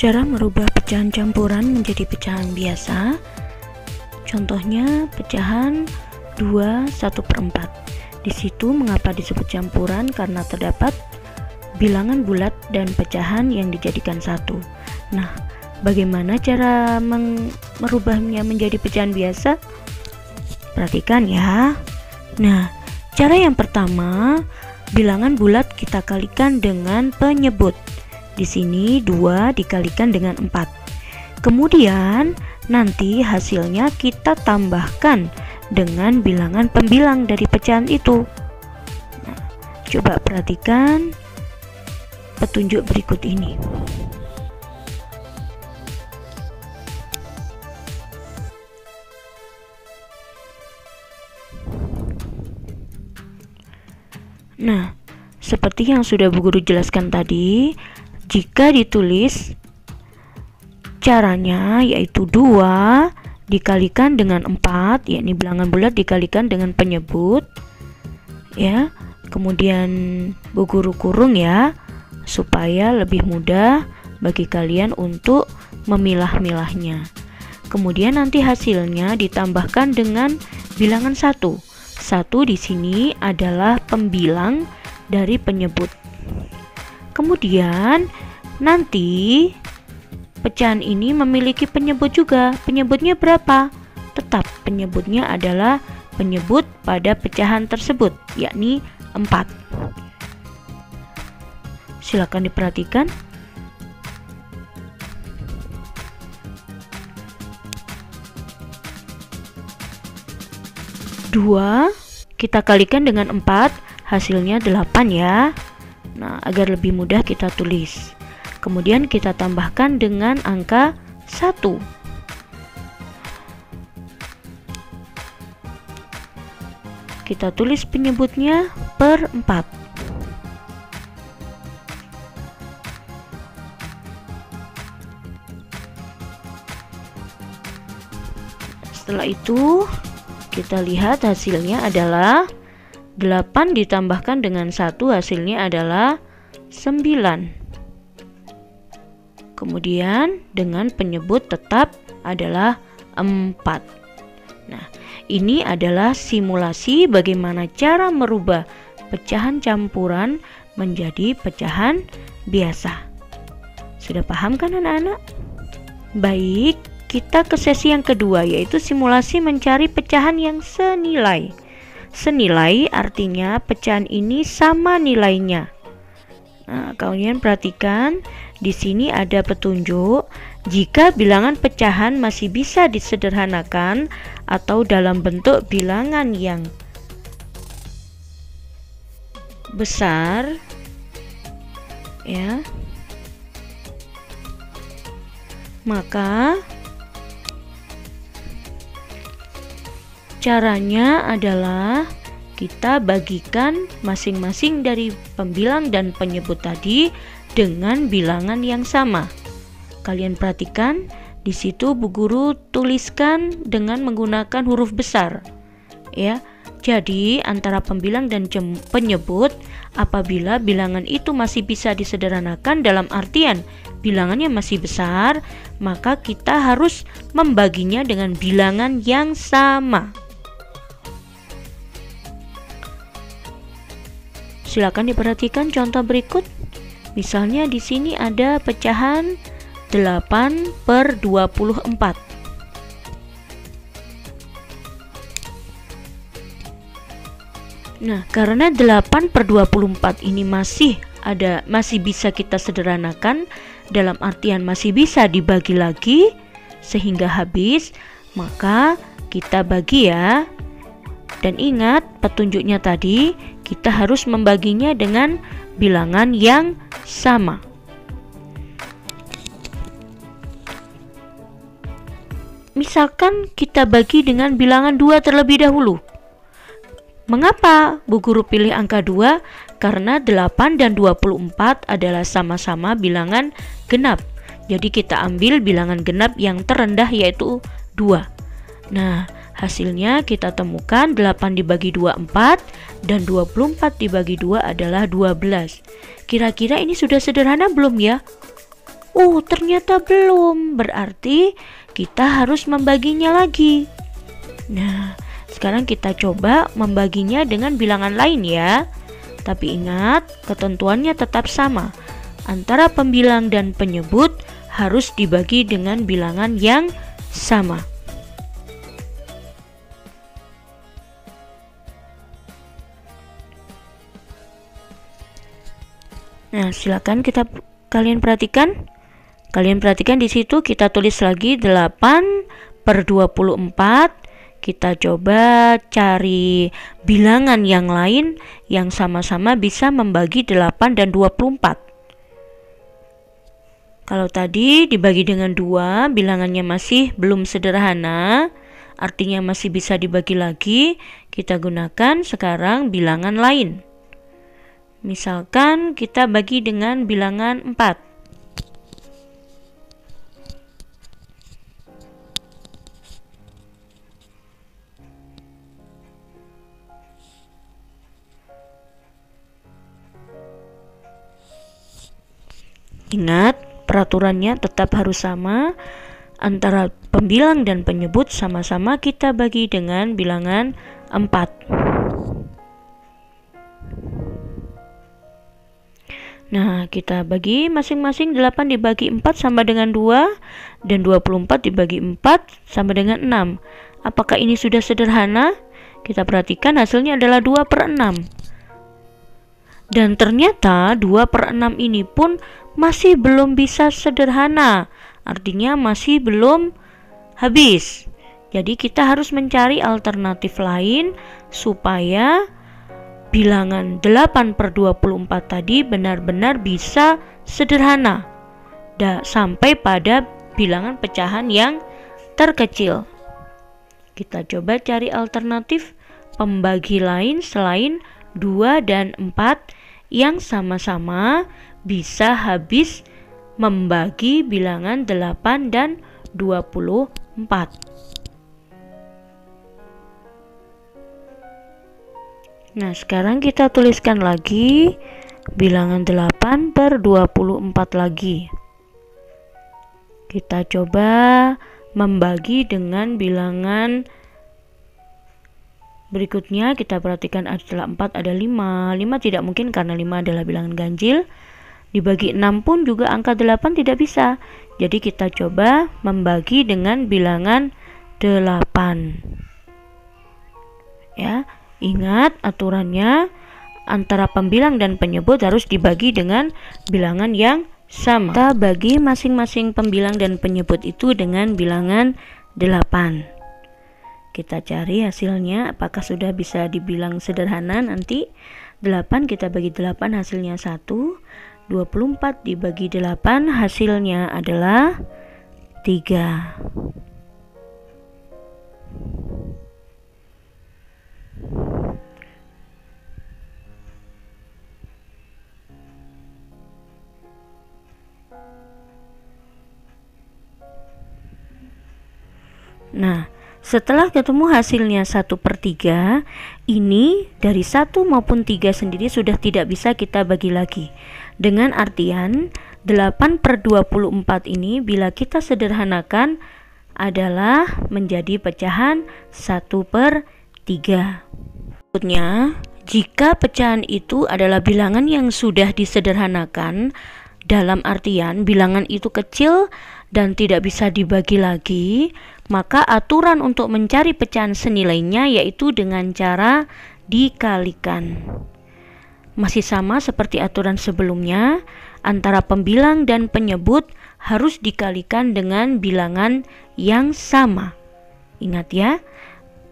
Cara merubah pecahan campuran menjadi pecahan biasa. Contohnya pecahan 2 1/4. Di situ mengapa disebut campuran? Karena terdapat bilangan bulat dan pecahan yang dijadikan satu. Nah, bagaimana cara merubahnya menjadi pecahan biasa? Perhatikan ya. Nah, cara yang pertama, bilangan bulat kita kalikan dengan penyebut. Di sini 2 dikalikan dengan 4. Kemudian nanti hasilnya kita tambahkan dengan bilangan pembilang dari pecahan itu. Nah, coba perhatikan petunjuk berikut ini. Nah, seperti yang sudah Bu Guru jelaskan tadi, jika ditulis caranya yaitu 2 dikalikan dengan 4, yakni bilangan bulat dikalikan dengan penyebut ya. Kemudian Bu Guru kurung ya, supaya lebih mudah bagi kalian untuk memilah-milahnya. Kemudian nanti hasilnya ditambahkan dengan bilangan 1. 1 di sini adalah pembilang dari penyebut. Kemudian nanti pecahan ini memiliki penyebut juga. Penyebutnya berapa? Tetap penyebutnya adalah penyebut pada pecahan tersebut, yakni 4. Silakan diperhatikan. Dua kita kalikan dengan 4, hasilnya 8 ya. Nah, agar lebih mudah kita tulis. Kemudian kita tambahkan dengan angka 1. Kita tulis penyebutnya per 4. Setelah itu kita lihat hasilnya adalah 8 ditambahkan dengan 1, hasilnya adalah 9. Kemudian dengan penyebut tetap adalah 4. Nah, ini adalah simulasi bagaimana cara merubah pecahan campuran menjadi pecahan biasa. Sudah paham kan anak-anak? Baik, kita ke sesi yang kedua, yaitu simulasi mencari pecahan yang senilai. Senilai artinya pecahan ini sama nilainya. Nah, kalian perhatikan di sini ada petunjuk jika bilangan pecahan masih bisa disederhanakan atau dalam bentuk bilangan yang besar ya, maka caranya adalah kita bagikan masing-masing dari pembilang dan penyebut tadi dengan bilangan yang sama. Kalian perhatikan di situ Bu Guru tuliskan dengan menggunakan huruf besar ya. Jadi antara pembilang dan penyebut, apabila bilangan itu masih bisa disederhanakan dalam artian bilangannya masih besar, maka kita harus membaginya dengan bilangan yang sama. Silakan diperhatikan contoh berikut. Misalnya di sini ada pecahan 8/24. Nah, karena 8/24 ini masih bisa kita sederhanakan, dalam artian masih bisa dibagi lagi sehingga habis, maka kita bagi ya. Dan ingat petunjuknya tadi, kita harus membaginya dengan bilangan yang sama. Misalkan kita bagi dengan bilangan 2 terlebih dahulu. Mengapa Bu Guru pilih angka 2? Karena 8 dan 24 adalah sama-sama bilangan genap. Jadi kita ambil bilangan genap yang terendah yaitu 2. Nah, hasilnya kita temukan 8 dibagi 2 4 dan 24 dibagi 2 adalah 12. Kira-kira ini sudah sederhana belum ya? Ternyata belum. Berarti kita harus membaginya lagi. Nah, sekarang kita coba membaginya dengan bilangan lain ya. Tapi ingat, ketentuannya tetap sama. Antara pembilang dan penyebut harus dibagi dengan bilangan yang sama. Nah, silakan kalian perhatikan. Kalian perhatikan di situ kita tulis lagi 8/24. Kita coba cari bilangan yang lain yang sama-sama bisa membagi 8 dan 24. Kalau tadi dibagi dengan 2, bilangannya masih belum sederhana, artinya masih bisa dibagi lagi. Kita gunakan sekarang bilangan lain. Misalkan kita bagi dengan bilangan 4. Ingat, peraturannya tetap harus sama. Antara pembilang dan penyebut sama-sama kita bagi dengan bilangan 4. Nah, kita bagi masing-masing 8 dibagi 4 sama dengan 2, dan 24 dibagi 4 sama dengan 6. Apakah ini sudah sederhana? Kita perhatikan hasilnya adalah 2/6. Dan ternyata 2/6 ini pun masih belum bisa sederhana, artinya masih belum habis. Jadi kita harus mencari alternatif lain supaya bilangan 8/24 tadi benar-benar bisa sederhana sampai pada bilangan pecahan yang terkecil. Kita coba cari alternatif pembagi lain selain 2 dan 4 yang sama-sama bisa habis membagi bilangan 8 dan 24. Nah, sekarang kita tuliskan lagi bilangan 8/24 lagi. Kita coba membagi dengan bilangan berikutnya. Kita perhatikan setelah 4 ada 5. 5 tidak mungkin karena 5 adalah bilangan ganjil. Dibagi 6 pun juga angka 8 tidak bisa. Jadi kita coba membagi dengan bilangan 8. Ya, ingat aturannya antara pembilang dan penyebut harus dibagi dengan bilangan yang sama. Kita bagi masing-masing pembilang dan penyebut itu dengan bilangan 8. Kita cari hasilnya apakah sudah bisa dibilang sederhana nanti. 8 kita bagi 8 hasilnya 1. 24 dibagi 8 hasilnya adalah 3. Nah, setelah ketemu hasilnya 1/3, ini dari 1 maupun 3 sendiri sudah tidak bisa kita bagi lagi. Dengan artian 8/24 ini bila kita sederhanakan adalah menjadi pecahan 1/3. Maksudnya, jika pecahan itu adalah bilangan yang sudah disederhanakan, dalam artian bilangan itu kecil dan tidak bisa dibagi lagi, maka aturan untuk mencari pecahan senilainya yaitu dengan cara dikalikan. Masih sama seperti aturan sebelumnya, antara pembilang dan penyebut harus dikalikan dengan bilangan yang sama. Ingat ya,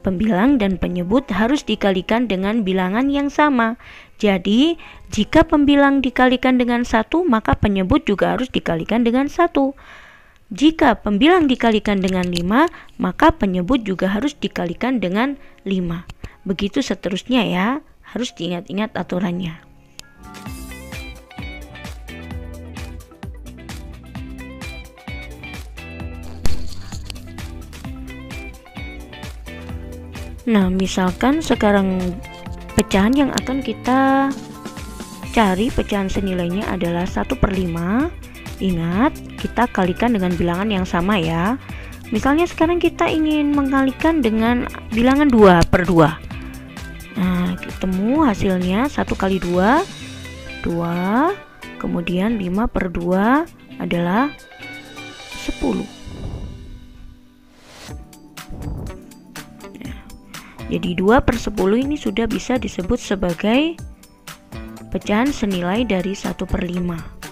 pembilang dan penyebut harus dikalikan dengan bilangan yang sama. Jadi, jika pembilang dikalikan dengan 1, maka penyebut juga harus dikalikan dengan 1. Jika pembilang dikalikan dengan 5, maka penyebut juga harus dikalikan dengan 5. Begitu seterusnya ya, harus diingat-ingat aturannya. Nah, misalkan sekarang pecahan yang akan kita cari pecahan senilainya adalah 1/5. Ingat, kita kalikan dengan bilangan yang sama ya. Misalnya sekarang kita ingin mengkalikan dengan bilangan 2 per 2. Nah, ketemu hasilnya 1 kali 2, 2, kemudian 5 per 2 adalah 10. Jadi 2 per 10 ini sudah bisa disebut sebagai pecahan senilai dari 1 per 5.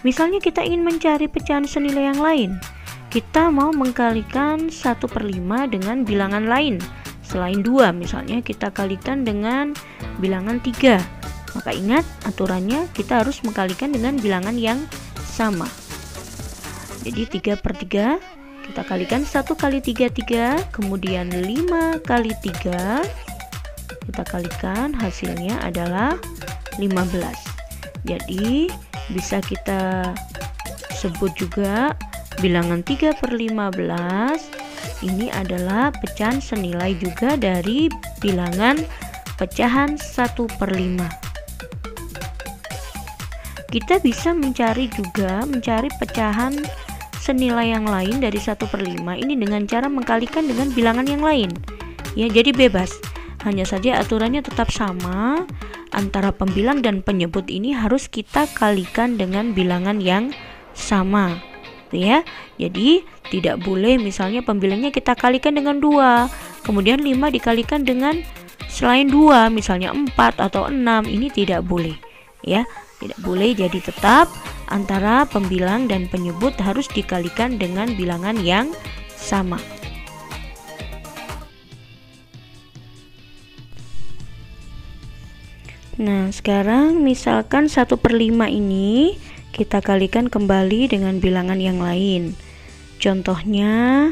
Misalnya kita ingin mencari pecahan senilai yang lain. Kita mau mengkalikan 1 per 5 dengan bilangan lain selain 2. Misalnya kita kalikan dengan bilangan 3. Maka ingat aturannya, kita harus mengkalikan dengan bilangan yang sama. Jadi 3 per 3 kita kalikan 1 kali 3, 3. Kemudian 5 kali 3 kita kalikan, hasilnya adalah 15. Jadi bisa kita sebut juga bilangan 3 per 15 ini adalah pecahan senilai juga dari bilangan pecahan 1 per 5. Kita bisa mencari pecahan senilai yang lain dari 1 per 5 ini dengan cara mengkalikan dengan bilangan yang lain. Ya, jadi bebas. Hanya saja aturannya tetap sama. Antara pembilang dan penyebut ini harus kita kalikan dengan bilangan yang sama, ya. Jadi tidak boleh misalnya pembilangnya kita kalikan dengan 2, kemudian 5 dikalikan dengan selain 2, misalnya 4 atau 6. Ini tidak boleh, ya. Tidak boleh. Jadi tetap antara pembilang dan penyebut harus dikalikan dengan bilangan yang sama. Nah, sekarang misalkan 1 per 5 ini kita kalikan kembali dengan bilangan yang lain. Contohnya,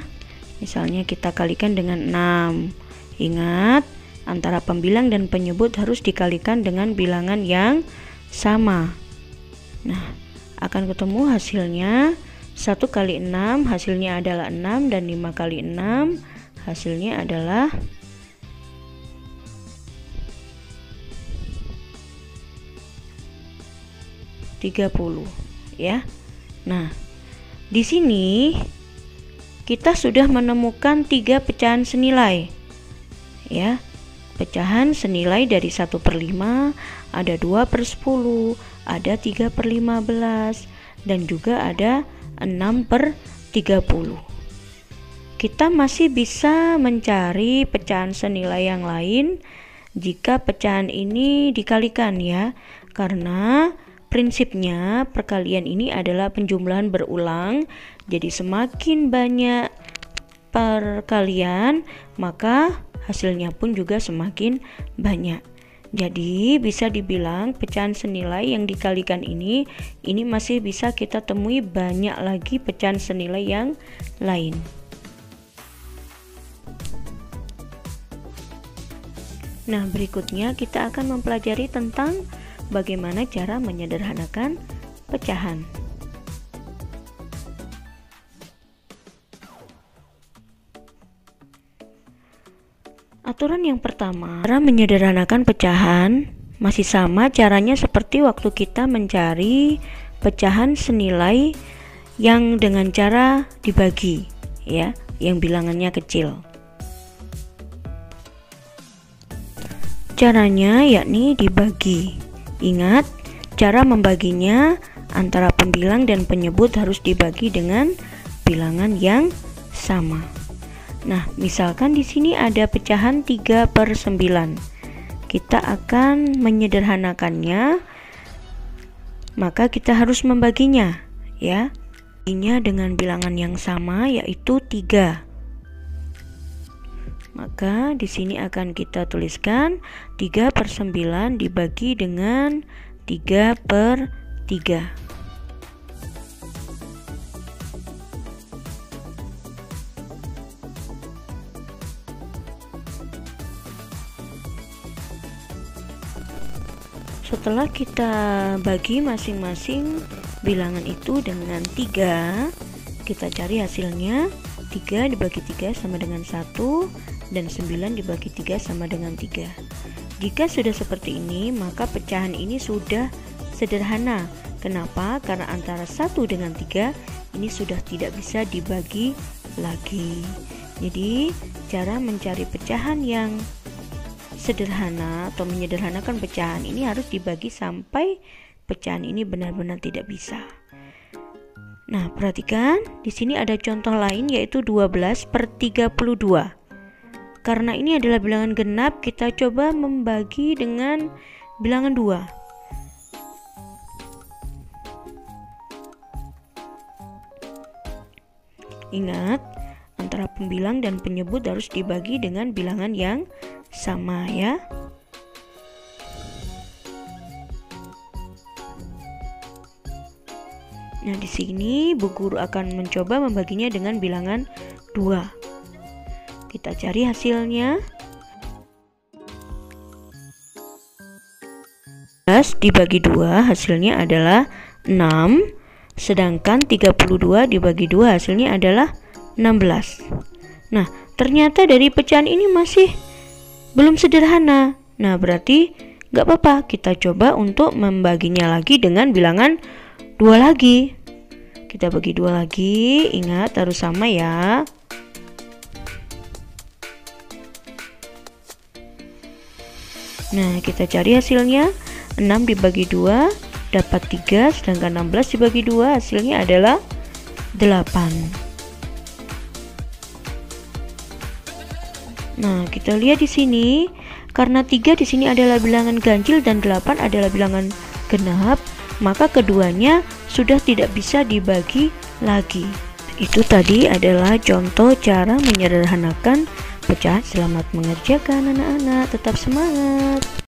misalnya kita kalikan dengan 6. Ingat, antara pembilang dan penyebut harus dikalikan dengan bilangan yang sama. Nah, akan ketemu hasilnya 1 kali 6 hasilnya adalah 6, dan 5 kali 6 hasilnya adalah 30, ya. Nah, di sini kita sudah menemukan 3 pecahan senilai, ya. Pecahan senilai dari 1 per 5 ada 2 per 10, ada 3 per 15, dan juga ada 6 per 30. Kita masih bisa mencari pecahan senilai yang lain jika pecahan ini dikalikan, ya. Karena prinsipnya perkalian ini adalah penjumlahan berulang. Jadi semakin banyak perkalian, maka hasilnya pun juga semakin banyak. Jadi bisa dibilang pecahan senilai yang dikalikan ini masih bisa kita temui banyak lagi pecahan senilai yang lain. Nah, berikutnya kita akan mempelajari tentang bagaimana cara menyederhanakan pecahan. Aturan yang pertama, cara menyederhanakan pecahan masih sama caranya seperti waktu kita mencari pecahan senilai yang dengan cara dibagi, ya, yang bilangannya kecil. Caranya yakni dibagi. Ingat, cara membaginya antara pembilang dan penyebut harus dibagi dengan bilangan yang sama. Nah, misalkan di sini ada pecahan 3 per 9. Kita akan menyederhanakannya, maka kita harus membaginya, ya. Baginya dengan bilangan yang sama yaitu 3. Maka di sini akan kita tuliskan 3 per 9 dibagi dengan 3 per 3. Setelah kita bagi masing-masing bilangan itu dengan 3, kita cari hasilnya. 3 dibagi 3 sama dengan 1, dan 9 dibagi 3 sama dengan 3. Jika sudah seperti ini, maka pecahan ini sudah sederhana. Kenapa? Karena antara 1 dengan 3 ini sudah tidak bisa dibagi lagi. Jadi cara mencari pecahan yang sederhana atau menyederhanakan pecahan ini harus dibagi sampai pecahan ini benar-benar tidak bisa. Nah, perhatikan di sini ada contoh lain yaitu 12/32. Karena ini adalah bilangan genap, kita coba membagi dengan bilangan 2. Ingat, antara pembilang dan penyebut harus dibagi dengan bilangan yang sama ya. Nah, di sini Bu Guru akan mencoba membaginya dengan bilangan 2. Kita cari hasilnya. 12 dibagi 2 hasilnya adalah 6. Sedangkan 32 dibagi 2 hasilnya adalah 16. Nah, ternyata dari pecahan ini masih belum sederhana. Nah, berarti gak apa-apa, kita coba untuk membaginya lagi dengan bilangan 2 lagi. Kita bagi 2 lagi, ingat harus sama ya. Nah, kita cari hasilnya. 6 dibagi 2 dapat 3, sedangkan 16 dibagi 2 hasilnya adalah 8. Nah, kita lihat di sini, karena 3 di sini adalah bilangan ganjil dan 8 adalah bilangan genap, maka keduanya sudah tidak bisa dibagi lagi. Itu tadi adalah contoh cara menyederhanakan pecahan. Selamat mengerjakan anak-anak, tetap semangat.